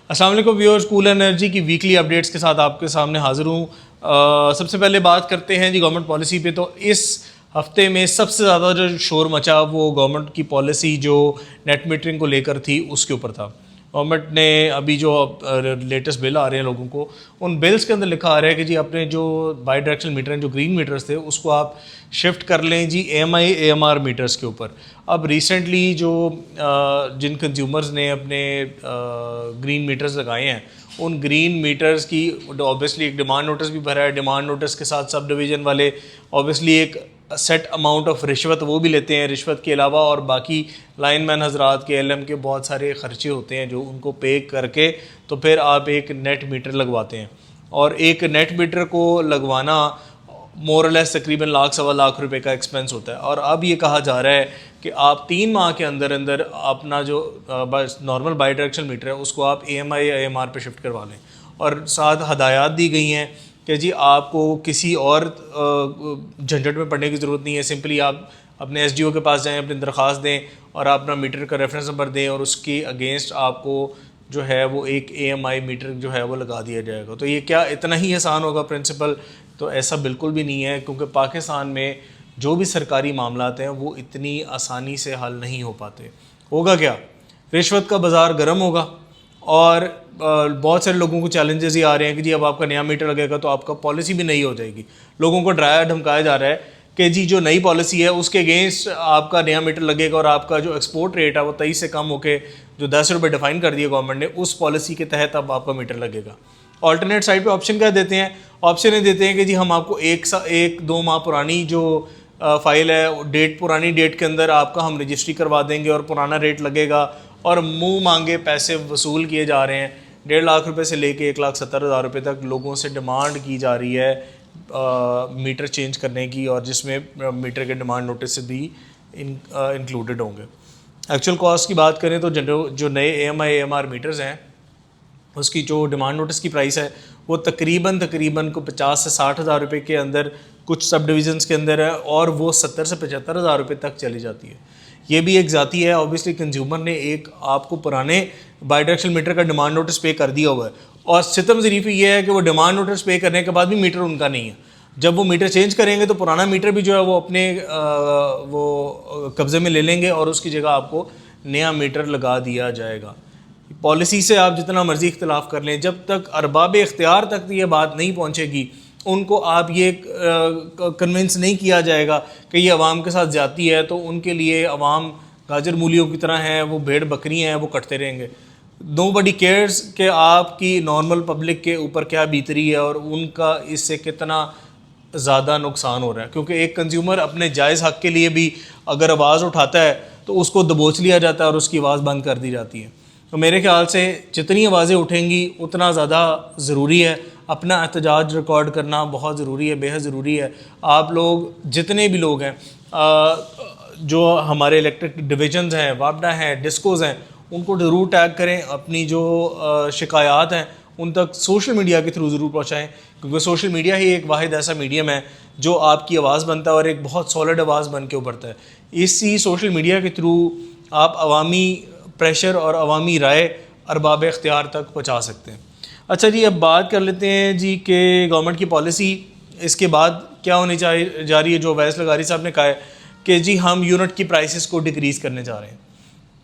अस्सलाम वालेकुम viewers, cool energy की वीकली अपडेट्स के साथ आपके सामने हाजिर हूँ। सबसे पहले बात करते हैं जी गवर्नमेंट पॉलिसी पे। तो इस हफ्ते में सबसे ज़्यादा जो शोर मचा वो गवर्नमेंट की पॉलिसी जो नेट मीटरिंग को लेकर थी उसके ऊपर था। गवर्नमेंट ने अभी जो लेटेस्ट बिल आ रहे हैं लोगों को, उन बिल्स के अंदर लिखा आ रहा है कि जी अपने जो बाई डायरेक्शनल मीटर हैं, जो ग्रीन मीटर्स थे, उसको आप शिफ्ट कर लें जी AMI AMR मीटर्स के ऊपर। अब रिसेंटली जो जिन कंज्यूमर्स ने अपने ग्रीन मीटर्स लगाए हैं, उन ग्रीन मीटर्स की ऑब्वियसली एक डिमांड नोटिस भी भरा है। डिमांड नोटिस के साथ सब डिवीज़न वाले ऑब्वियसली एक सेट अमाउंट ऑफ रिश्वत वो भी लेते हैं। रिश्वत के अलावा और बाकी लाइनमैन हजरात के LM के बहुत सारे खर्चे होते हैं जो उनको पे करके तो फिर आप एक नेट मीटर लगवाते हैं। और एक नेट मीटर को लगवाना मोरलेस तकरीबन लाख सवा लाख रुपए का एक्सपेंस होता है। और अब ये कहा जा रहा है कि आप 3 माह के अंदर अंदर अपना जो नॉर्मल बाई डायरेक्शनल मीटर है उसको आप AMI AMR पे शिफ्ट करवा लें। और साथ हदायत दी गई हैं कि जी आपको किसी और झंझट में पड़ने की ज़रूरत नहीं है। सिंपली आप अपने SDO के पास जाएं, अपनी दरख्वास्त दें और आप अपना मीटर का रेफरेंस नंबर दें और उसके अगेंस्ट आपको जो है वो एक AMI मीटर जो है वो लगा दिया जाएगा। तो ये क्या इतना ही आसान होगा प्रिंसिपल? तो ऐसा बिल्कुल भी नहीं है, क्योंकि पाकिस्तान में जो भी सरकारी मामलात हैं वो इतनी आसानी से हल नहीं हो पाते। होगा क्या, रिश्वत का बाज़ार गर्म होगा और बहुत सारे लोगों को चैलेंजेस ये आ रहे हैं कि जी अब आपका नया मीटर लगेगा तो आपका पॉलिसी भी नहीं हो जाएगी। लोगों को डराया धमकाया जा रहा है कि जी जो नई पॉलिसी है उसके अगेंस्ट आपका नया मीटर लगेगा और आपका जो एक्सपोर्ट रेट है वो 23 से कम होकर जो 10 रुपये डिफाइन कर दिया गवर्नमेंट ने, उस पॉलिसी के तहत अब आपका मीटर लगेगा। ऑल्टरनेट साइड पे ऑप्शन क्या देते हैं? ऑप्शन ये देते हैं कि जी हम आपको 1-2 माह पुरानी जो फाइल है, पुरानी डेट के अंदर आपका हम रजिस्ट्री करवा देंगे और पुराना रेट लगेगा। और मुंह मांगे पैसे वसूल किए जा रहे हैं। 1.5 लाख रुपए से लेके 1,70,000 रुपये तक लोगों से डिमांड की जा रही है मीटर चेंज करने की, और जिसमें मीटर के डिमांड नोटिस भी इंक्लूडेड होंगे। एक्चुअल कॉस्ट की बात करें तो जो नए AMI AMR मीटर्स हैं उसकी जो डिमांड नोटिस की प्राइस है वो तकरीबन को 50 से 60 हज़ार रुपये के अंदर कुछ सब डिविजन्स के अंदर है, और वो 70 से 75 हज़ार रुपये तक चली जाती है। ये भी एक ज़ाती है। ऑब्वियसली कंज्यूमर ने एक आपको पुराने बाई डायरेक्शनल मीटर का डिमांड नोटिस पे कर दिया हुआ है, और सितम ज़रीफ़ी ये है कि वो डिमांड नोटिस पे करने के बाद भी मीटर उनका नहीं है। जब वो मीटर चेंज करेंगे तो पुराना मीटर भी जो है वो अपने वो कब्ज़े में ले लेंगे और उसकी जगह आपको नया मीटर लगा दिया जाएगा। पॉलिसी से आप जितना मर्ज़ी इख्तलाफ कर लें, जब तक अरबाब इख्तियार तक ये बात नहीं पहुँचेगी, उनको आप ये कन्विंस नहीं किया जाएगा कि ये अवाम के साथ ज़्यादती है, तो उनके लिए अवाम गाजर मूलियों की तरह हैं, वो भेड़ बकरियाँ हैं, वो कटते रहेंगे। नोबडी केयर्स कि आपकी नॉर्मल पब्लिक के ऊपर क्या बीत रही है और उनका इससे कितना ज़्यादा नुकसान हो रहा है। क्योंकि एक कंज्यूमर अपने जायज़ हक़ के लिए भी अगर आवाज़ उठाता है तो उसको दबोच लिया जाता है और उसकी आवाज़ बंद कर दी जाती है। तो मेरे ख्याल से जितनी आवाज़ें उठेंगी उतना ज़्यादा ज़रूरी है। अपना एहतजाज रिकॉर्ड करना बहुत ज़रूरी है, बेहद ज़रूरी है। आप लोग जितने भी लोग हैं, जो हमारे इलेक्ट्रिक डिविजन्स हैं, वापडा हैं, डिस्कोज़ हैं, उनको ज़रूर टैग करें। अपनी जो शिकायत हैं उन तक सोशल मीडिया के थ्रू ज़रूर पहुँचाएँ, क्योंकि सोशल मीडिया ही एक वाहिद ऐसा मीडियम है जो आपकी आवाज़ बनता है और एक बहुत सॉलिड आवाज़ बन के उभरता है। इसी सोशल मीडिया के थ्रू आप अवामी प्रेशर और अवामी राय अरबाब इख्तियार तक पहुँचा सकते हैं। अच्छा जी, अब बात कर लेते हैं जी कि गवर्नमेंट की पॉलिसी इसके बाद क्या होनी चाहिए जा रही है। जो अवैस लगारी साहब ने कहा है कि जी हम यूनिट की प्राइसेस को डिक्रीज़ करने जा रहे हैं।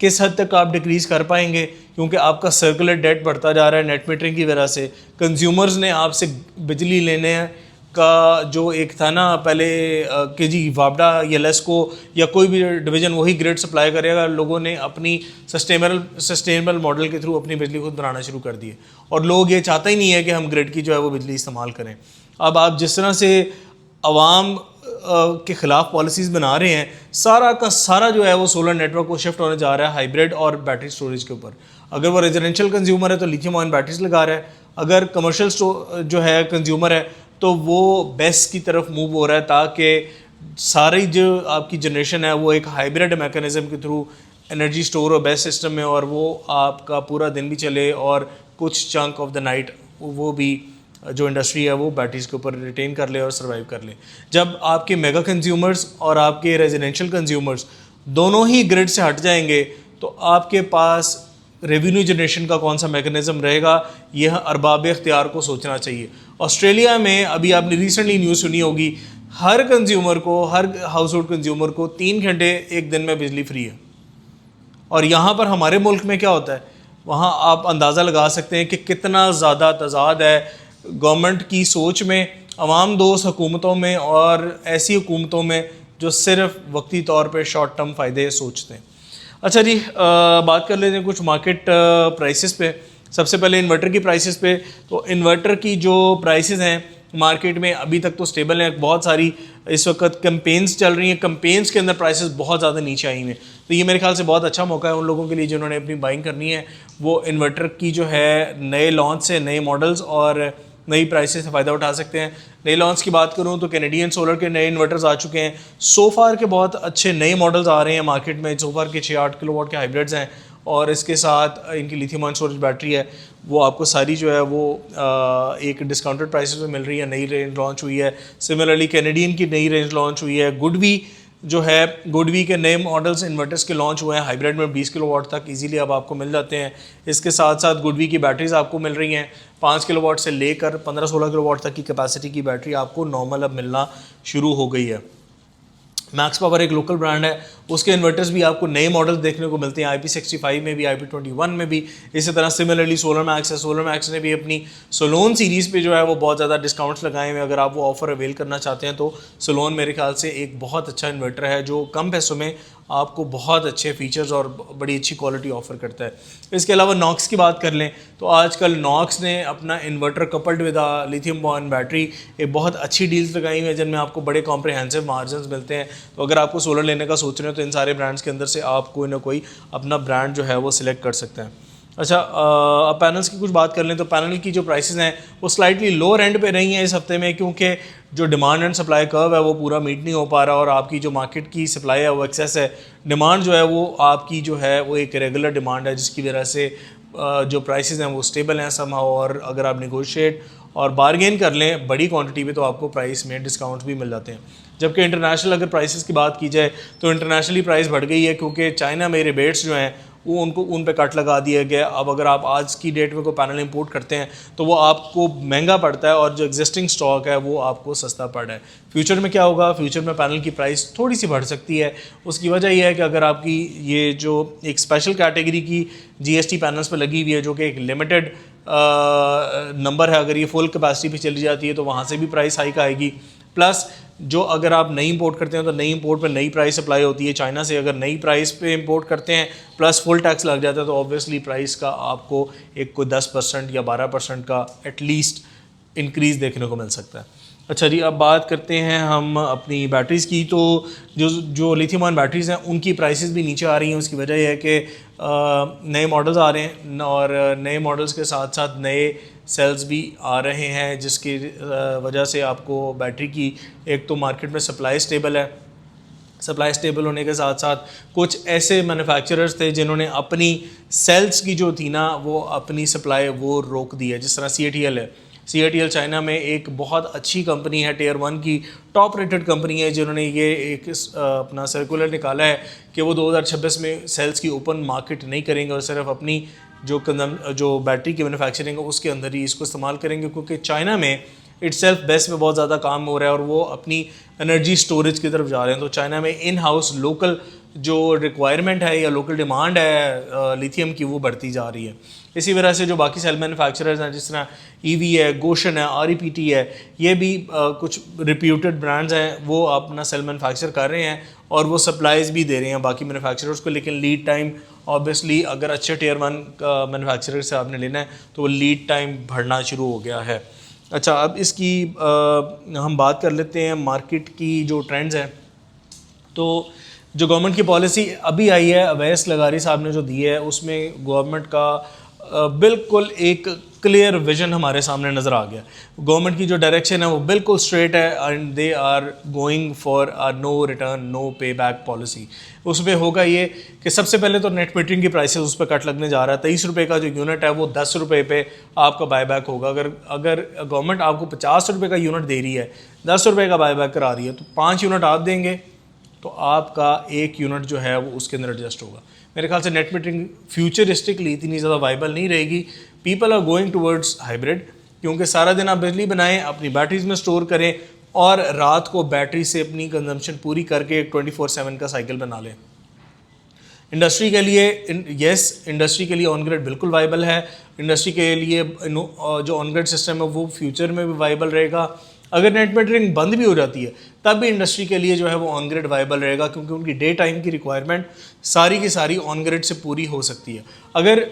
किस हद तक आप डिक्रीज़ कर पाएंगे, क्योंकि आपका सर्कुलर डेट बढ़ता जा रहा है नेट मीटरिंग की वजह से। कंज्यूमर्स ने आपसे बिजली लेने का जो एक था ना पहले कि जी वापडा या लेस्को या कोई भी डिवीज़न वही ग्रिड सप्लाई करेगा, लोगों ने अपनी सस्टेनेबल मॉडल के थ्रू अपनी बिजली खुद बनाना शुरू कर दी है, और लोग ये चाहते ही नहीं है कि हम ग्रिड की जो है वो बिजली इस्तेमाल करें। अब आप जिस तरह से अवाम के ख़िलाफ़ पॉलिसीज़ बना रहे हैं, सारा का सारा जो है वो सोलर नेटवर्क को शिफ्ट होने जा रहा है हाइब्रिड और बैटरी स्टोरेज के ऊपर। अगर वो रेजिडेंशियल कंज्यूमर है तो लिथियम आयन बैटरीज लगा रहा है, अगर कमर्शियल जो है कंज्यूमर है तो वो बेस की तरफ मूव हो रहा है, ताकि सारी जो आपकी जनरेशन है वो एक हाइब्रिड मैकेनिज़्म के थ्रू एनर्जी स्टोर और बेस सिस्टम में, और वो आपका पूरा दिन भी चले और कुछ चंक ऑफ द नाइट वो भी जो इंडस्ट्री है वो बैटरीज के ऊपर रिटेन कर ले और सर्वाइव कर ले। जब आपके मेगा कंज्यूमर्स और आपके रेजिडेंशियल कंज्यूमर्स दोनों ही ग्रिड से हट जाएंगे तो आपके पास रेवेन्यू जनरेशन का कौन सा मैकेनिज्म रहेगा, यह अरबाब इख्तियार को सोचना चाहिए। ऑस्ट्रेलिया में अभी आपने रिसेंटली न्यूज़ सुनी होगी, हर कंज्यूमर को, हर हाउस होल्ड कंज्यूमर को 3 घंटे एक दिन में बिजली फ्री है। और यहाँ पर हमारे मुल्क में क्या होता है, वहाँ आप अंदाज़ा लगा सकते हैं कि कितना ज़्यादा तजाद है गवर्नमेंट की सोच में, अवाम दोस्त हुकूमतों में और ऐसी हुकूमतों में जो सिर्फ वक्ती तौर पे शॉर्ट टर्म फ़ायदे सोचते हैं। अच्छा जी, बात कर लेते हैं कुछ मार्केट प्राइसेस पे। सबसे पहले इन्वर्टर की प्राइसेस पे। तो इन्वर्टर की जो प्राइसेस हैं मार्केट में अभी तक तो स्टेबल हैं। बहुत सारी इस वक्त कैंपेन्स चल रही हैं, कैंपेन्स के अंदर प्राइसेस बहुत ज़्यादा नीचे आई हैं। तो ये मेरे ख्याल से बहुत अच्छा मौका है उन लोगों के लिए जिन्होंने अपनी बाइंग करनी है, वो इन्वर्टर की जो है नए लॉन्च से, नए मॉडल्स और नई प्राइसेस से फ़ायदा उठा सकते हैं। नए लॉन्च की बात करूं तो कैनेडियन सोलर के नए इन्वर्टर्स आ चुके हैं। सोफार के बहुत अच्छे नए मॉडल्स आ रहे हैं मार्केट में। सोफार के 6-8 किलोवाट के हाइब्रिड्स हैं और इसके साथ इनकी लिथियम आयन स्टोरेज बैटरी है, वो आपको सारी जो है वो एक डिस्काउंटेड प्राइसेस में मिल रही है। नई रेंज लॉन्च हुई है। सिमिलरली कैनेडियन की नई रेंज लॉन्च हुई है। गुडवी जो है, गुडवी के नए मॉडल्स इन्वर्टर्स के लॉन्च हुए हैं। हाइब्रिड में 20 किलोवाट तक इजीली अब आपको मिल जाते हैं। इसके साथ साथ गुडवी की बैटरीज आपको मिल रही हैं। 5 किलोवाट से लेकर 15-16 किलोवाट तक की कैपेसिटी की बैटरी आपको नॉर्मल अब मिलना शुरू हो गई है। मैक्स पावर एक लोकल ब्रांड है, उसके इन्वर्टर्स भी आपको नए मॉडल्स देखने को मिलते हैं, IP65 में भी, IP21 में भी। इसी तरह सिमिलरली सोलर मैक्स है। सोलर मैक्स ने भी अपनी सोलोन सीरीज़ पे जो है वो बहुत ज़्यादा डिस्काउंट्स लगाए हुए हैं। अगर आप वो ऑफ़र अवेल करना चाहते हैं तो सोलोन मेरे ख्याल से एक बहुत अच्छा इन्वर्टर है जो कम पैसों में आपको बहुत अच्छे फीचर्स और बड़ी अच्छी क्वालिटी ऑफ़र करता है। इसके अलावा नॉक्स की बात कर लें तो आजकल नॉक्स ने अपना inverter coupled with lithium ion battery एक बहुत अच्छी डील्स लगाई हुई हैं जिनमें आपको बड़े कॉम्प्रिहेंसिव मार्जिन मिलते हैं। तो अगर आपको सोलर लेने का सोच रहे हो तो इन सारे ब्रांड्स के अंदर से आप कोई ना कोई अपना ब्रांड जो है वो सिलेक्ट कर सकते हैं। अच्छा, अब पैनल्स की कुछ बात कर लें तो पैनल की जो प्राइसेस हैं वो स्लाइटली लोअर एंड पे रही हैं इस हफ्ते में, क्योंकि जो डिमांड एंड सप्लाई कर्व है वो पूरा मीट नहीं हो पा रहा और आपकी जो मार्केट की सप्लाई है वो एक्सेस है। डिमांड जो है वो आपकी जो है वो एक रेगुलर डिमांड है जिसकी वजह से जो प्राइसेस हैं वो स्टेबल हैं समहाउ। और अगर आप निगोशिएट और बारगेन कर लें बड़ी क्वांटिटी पे तो आपको प्राइस में डिस्काउंट भी मिल जाते हैं। जबकि इंटरनेशनल अगर प्राइसेस की बात की जाए तो इंटरनेशनली प्राइस बढ़ गई है क्योंकि चाइना में रिबेट्स जो हैं वो उन पे कट लगा दिया गया। अब अगर आप आज की डेट में कोई पैनल इंपोर्ट करते हैं तो वो आपको महंगा पड़ता है और जो एग्जिस्टिंग स्टॉक है वो आपको सस्ता पड़ रहा है। फ्यूचर में क्या होगा, फ्यूचर में पैनल की प्राइस थोड़ी सी बढ़ सकती है। उसकी वजह यह है कि अगर आपकी ये जो एक स्पेशल कैटेगरी की GST पैनल्स पर लगी हुई है जो कि एक लिमिटेड नंबर है, अगर ये फुल कैपेसिटी पे चली जाती है तो वहाँ से भी प्राइस हाइक आएगी। प्लस जो अगर आप नई इंपोर्ट करते हैं तो नई इंपोर्ट पे नई प्राइस अप्लाई होती है चाइना से। अगर नई प्राइस पे इंपोर्ट करते हैं प्लस फुल टैक्स लग जाता है तो ऑब्वियसली प्राइस का आपको एक कोई 10% या 12% का एटलीस्ट इंक्रीज़ देखने को मिल सकता है। अच्छा जी, अब बात करते हैं हम अपनी बैटरीज़ की। तो जो लिथियम आयन बैटरीज़ हैं उनकी प्राइसेस भी नीचे आ रही हैं। उसकी वजह यह है कि नए मॉडल्स आ रहे हैं और नए मॉडल्स के साथ साथ नए सेल्स भी आ रहे हैं जिसकी वजह से आपको बैटरी की एक तो मार्केट में सप्लाई स्टेबल है। सप्लाई स्टेबल होने के साथ साथ कुछ ऐसे मैन्युफैक्चरर्स थे जिन्होंने अपनी सेल्स की जो थी ना वो अपनी सप्लाई वो रोक दी है। जिस तरह CATL है। CATL चाइना में एक बहुत अच्छी कंपनी है, Tier 1 की टॉप रेटेड कंपनी है जिन्होंने ये एक अपना सर्कुलर निकाला है कि वो 2026 में सेल्स की ओपन मार्केट नहीं करेंगे और सिर्फ अपनी जो बैटरी की मैन्युफैक्चरिंग है उसके अंदर ही इसको इस्तेमाल करेंगे, क्योंकि चाइना में इटसेल्फ बेस्ट में बहुत ज़्यादा काम हो रहा है और वो अपनी एनर्जी स्टोरेज की तरफ जा रहे हैं। तो चाइना में इन हाउस लोकल जो रिक्वायरमेंट है या लोकल डिमांड है लिथियम की वो बढ़ती जा रही है। इसी वजह से जो बाकी सेल मैन्युफैक्चरर्स हैं जिस तरह EV है, गोशन है, REPT है, ये भी कुछ रिप्यूटेड ब्रांड्स हैं वो अपना सेल मैन्युफैक्चर कर रहे हैं और वो सप्लाईज भी दे रहे हैं बाकी मैन्युफैक्चरर्स को। लेकिन लीड टाइम ऑब्वियसली अगर अच्छे Tier 1 मैन्युफैक्चरर से आपने लेना है तो वो लीड टाइम बढ़ना शुरू हो गया है। अच्छा, अब इसकी हम बात कर लेते हैं मार्केट की जो ट्रेंड्स हैं। तो जो गवर्नमेंट की पॉलिसी अभी आई है, अवैस लगारी साहब ने जो दी है उसमें गवर्नमेंट का बिल्कुल एक क्लियर विजन हमारे सामने नज़र आ गया। गवर्नमेंट की जो डायरेक्शन है वो बिल्कुल स्ट्रेट है and they are going for a no return no pay back policy. उसमें होगा ये कि सबसे पहले तो नेट मीटरिंग की प्राइसेस उस पर कट लगने जा रहा है। 23 रुपये का जो यूनिट है वो 10 रुपये पे आपका बायबैक होगा। अगर गवर्नमेंट आपको 50 रुपये का यूनिट दे रही है, 10 रुपये का बायबैक करा रही है, तो 5 यूनिट आप देंगे तो आपका 1 यूनिट जो है वो उसके अंदर एडजस्ट होगा। मेरे ख्याल से नेट मीटरिंग फ्यूचरिस्टिकली इतनी ज़्यादा वाइबल नहीं रहेगी। People are going towards hybrid, क्योंकि सारा दिन आप बिजली बनाएं, अपनी बैटरीज में स्टोर करें और रात को बैटरी से अपनी कंजम्पशन पूरी करके एक 24/7 का साइकिल बना लें। इंडस्ट्री के लिए इंडस्ट्री के लिए ऑन ग्रिड बिल्कुल वाइबल है। इंडस्ट्री के लिए जो ऑन ग्रिड सिस्टम है वो फ्यूचर में भी वाइबल रहेगा। अगर नेट मीटरिंग बंद भी हो जाती है तब भी इंडस्ट्री के लिए जो है वो ऑन ग्रिड वाइबल रहेगा, क्योंकि उनकी डे टाइम की रिक्वायरमेंट सारी की सारी ऑन ग्रिड से पूरी हो सकती है। अगर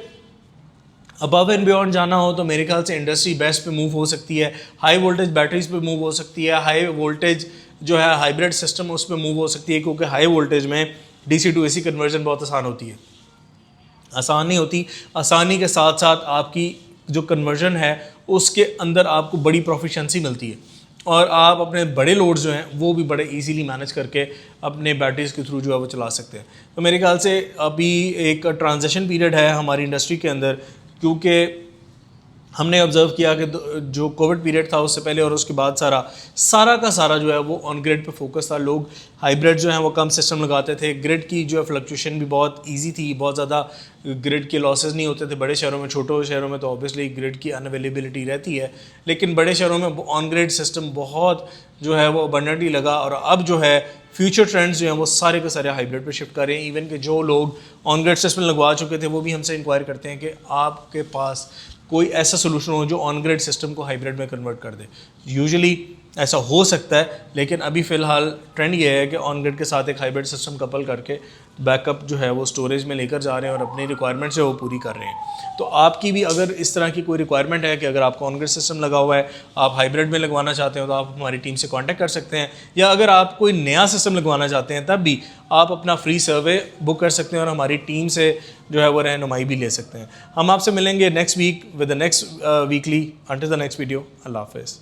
अबव एंड बियॉन्ड जाना हो तो मेरे ख्याल से इंडस्ट्री बेस्ट पे मूव हो सकती है, हाई वोल्टेज बैटरीज पे मूव हो सकती है, हाई वोल्टेज जो है हाइब्रिड सिस्टम उस पर मूव हो सकती है, क्योंकि हाई वोल्टेज में DC to AC कन्वर्जन बहुत आसान होती है। आसान नहीं होती, आसानी के साथ साथ आपकी जो कन्वर्जन है उसके अंदर आपको बड़ी प्रोफिशेंसी मिलती है और आप अपने बड़े लोड्स जो हैं वो भी बड़े इजीली मैनेज करके अपने बैटरीज के थ्रू जो है वो चला सकते हैं। तो मेरे ख्याल से अभी एक ट्रांजिशन पीरियड है हमारी इंडस्ट्री के अंदर, क्योंकि हमने ऑब्जर्व किया कि जो कोविड पीरियड था उससे पहले और उसके बाद सारा का सारा जो है वो ऑन ग्रिड पे फोकस था। लोग हाइब्रिड जो है वो कम सिस्टम लगाते थे, ग्रिड की जो है फ्लक्चुएशन भी बहुत इजी थी, बहुत ज़्यादा ग्रिड के लॉसेस नहीं होते थे बड़े शहरों में। छोटे शहरों में तो ऑब्वियसली ग्रिड की अनअवेलेबिलिटी रहती है, लेकिन बड़े शहरों में ऑन ग्रिड सिस्टम बहुत जो है वो अबंडेंटली लगा। और अब जो है फ्यूचर ट्रेंड्स जो हैं वो सारे के सारे हाइब्रिड पे शिफ्ट कर रहे हैं। इवन कि जो लोग ऑन ग्रिड सिस्टम लगवा चुके थे वो भी हमसे इंक्वायर करते हैं कि आपके पास कोई ऐसा सोल्यूशन हो जो ऑन ग्रिड सिस्टम को हाइब्रिड में कन्वर्ट कर दे। यूजुअली ऐसा हो सकता है, लेकिन अभी फ़िलहाल ट्रेंड ये है कि ऑन ग्रिड के साथ एक हाइब्रिड सिस्टम कपल करके बैकअप जो है वो स्टोरेज में लेकर जा रहे हैं और अपनी रिक्वायरमेंट्स जो है वो पूरी कर रहे हैं। तो आपकी भी अगर इस तरह की कोई रिक्वायरमेंट है कि अगर आपका ऑन ग्रिड सिस्टम लगा हुआ है, आप हाइब्रिड में लगवाना चाहते हो, तो आप हमारी टीम से कॉन्टैक्ट कर सकते हैं। या अगर आप कोई नया सिस्टम लगवाना चाहते हैं तब भी आप अपना फ्री सर्वे बुक कर सकते हैं और हमारी टीम से जो है वो रहनुमाई भी ले सकते हैं। हम आपसे मिलेंगे next week with the next weekly. Until the next video, अल्लाह हाफ़िज़।